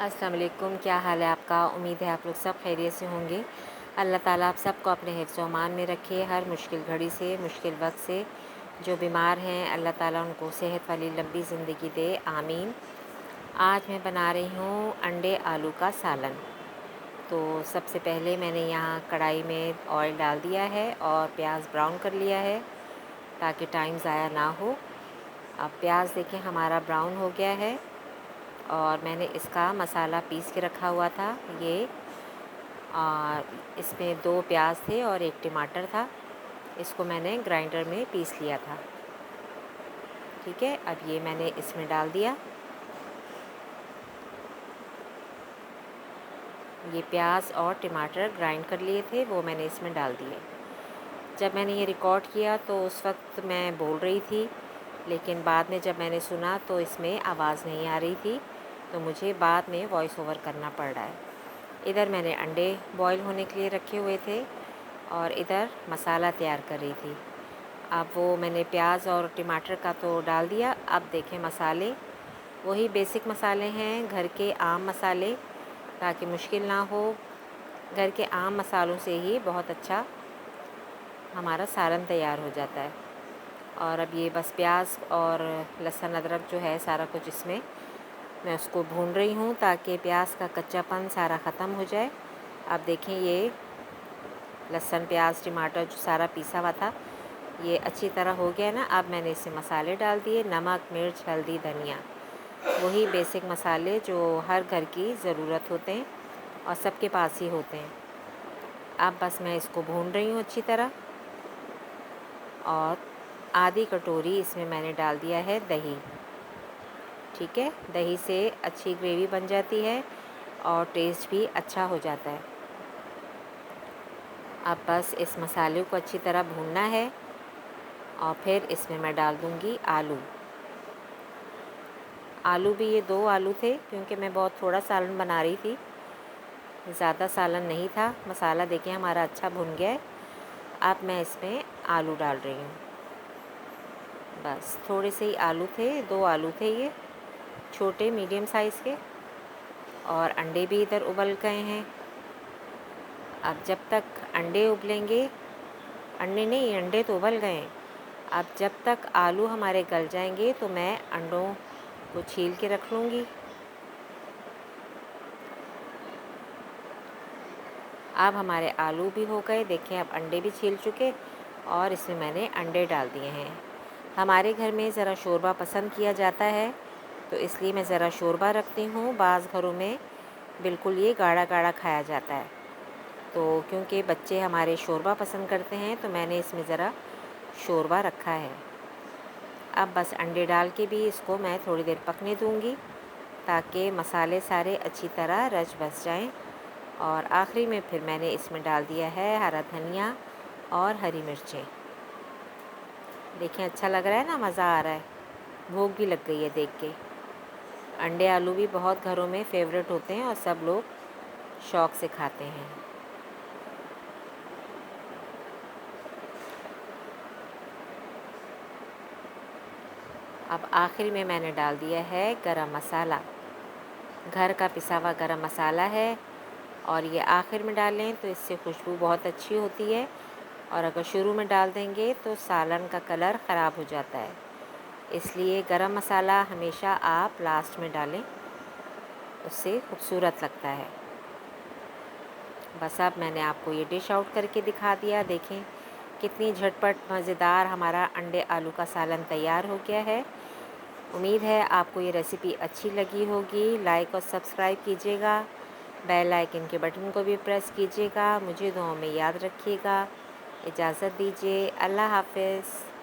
अस्सलाम वालेकुम। क्या हाल है आपका? उम्मीद है आप लोग सब खैरियत से होंगे। अल्लाह ताला आप सबको अपने हिफ्ज़ व अमान में रखे, हर मुश्किल घड़ी से, मुश्किल वक्त से। जो बीमार हैं अल्लाह ताला उनको सेहत वाली लंबी ज़िंदगी दे, आमीन। आज मैं बना रही हूँ अंडे आलू का सालन। तो सबसे पहले मैंने यहाँ कढ़ाई में ऑयल डाल दिया है और प्याज ब्राउन कर लिया है ताकि टाइम ज़ाया ना हो। अब प्याज देखें हमारा ब्राउन हो गया है और मैंने इसका मसाला पीस के रखा हुआ था। ये इसमें 2 प्याज थे और 1 टमाटर था। इसको मैंने ग्राइंडर में पीस लिया था। ठीक है, अब ये मैंने इसमें डाल दिया। ये प्याज और टमाटर ग्राइंड कर लिए थे, वो मैंने इसमें डाल दिए। जब मैंने ये रिकॉर्ड किया तो उस वक्त मैं बोल रही थी, लेकिन बाद में जब मैंने सुना तो इसमें आवाज़ नहीं आ रही थी, तो मुझे बाद में वॉइस ओवर करना पड़ रहा है। इधर मैंने अंडे बॉईल होने के लिए रखे हुए थे और इधर मसाला तैयार कर रही थी। अब वो मैंने प्याज और टमाटर का तो डाल दिया। अब देखें मसाले, वही बेसिक मसाले हैं, घर के आम मसाले, ताकि मुश्किल ना हो। घर के आम मसालों से ही बहुत अच्छा हमारा सालन तैयार हो जाता है। और अब ये बस प्याज और लहसुन अदरक जो है सारा कुछ इसमें मैं उसको भून रही हूँ ताकि प्याज का कच्चापन सारा ख़त्म हो जाए। अब देखें ये लहसुन प्याज टमाटर जो सारा पीसा हुआ था ये अच्छी तरह हो गया ना। अब मैंने इसमें मसाले डाल दिए, नमक मिर्च हल्दी धनिया, वही बेसिक मसाले जो हर घर की ज़रूरत होते हैं और सबके पास ही होते हैं। अब बस मैं इसको भून रही हूँ अच्छी तरह। और आधी कटोरी इसमें मैंने डाल दिया है दही। ठीक है, दही से अच्छी ग्रेवी बन जाती है और टेस्ट भी अच्छा हो जाता है। अब बस इस मसाले को अच्छी तरह भूनना है और फिर इसमें मैं डाल दूँगी आलू। आलू भी ये 2 आलू थे क्योंकि मैं बहुत थोड़ा सालन बना रही थी, ज़्यादा सालन नहीं था। मसाला देखिए हमारा अच्छा भुन गया है। अब मैं इसमें आलू डाल रही हूँ। बस थोड़े से ही आलू थे, 2 आलू थे ये, छोटे मीडियम साइज़ के। और अंडे भी इधर उबल गए हैं। अब जब तक अंडे उबलेंगे, अंडे तो उबल गए हैं। अब जब तक आलू हमारे गल जाएंगे तो मैं अंडों को छील के रख लूँगी। अब हमारे आलू भी हो गए, देखें अब अंडे भी छील चुके और इसमें मैंने अंडे डाल दिए हैं। हमारे घर में ज़रा शोरबा पसंद किया जाता है तो इसलिए मैं ज़रा शोरबा रखती हूँ। बाज़ घरों में बिल्कुल ये गाढ़ा गाढ़ा खाया जाता है, तो क्योंकि बच्चे हमारे शोरबा पसंद करते हैं तो मैंने इसमें ज़रा शोरबा रखा है। अब बस अंडे डाल के भी इसको मैं थोड़ी देर पकने दूँगी ताकि मसाले सारे अच्छी तरह रच बस जाएं। और आखिरी में फिर मैंने इसमें डाल दिया है हरा धनिया और हरी मिर्चें। देखें अच्छा लग रहा है ना, मज़ा आ रहा है, भूख भी लग गई है देख के। अंडे आलू भी बहुत घरों में फेवरेट होते हैं और सब लोग शौक़ से खाते हैं। अब आखिर में मैंने डाल दिया है गरम मसाला, घर का पिसा हुआ गरम मसाला है और ये आखिर में डालें तो इससे खुशबू बहुत अच्छी होती है। और अगर शुरू में डाल देंगे तो सालन का कलर ख़राब हो जाता है, इसलिए गरम मसाला हमेशा आप लास्ट में डालें, उससे खूबसूरत लगता है। बस अब मैंने आपको ये डिश आउट करके दिखा दिया। देखें कितनी झटपट मज़ेदार हमारा अंडे आलू का सालन तैयार हो गया है। उम्मीद है आपको ये रेसिपी अच्छी लगी होगी। लाइक और सब्सक्राइब कीजिएगा, बेल आइकन के बटन को भी प्रेस कीजिएगा। मुझे दुआओं में याद रखिएगा। इजाज़त दीजिए, अल्लाह हाफ़िज़।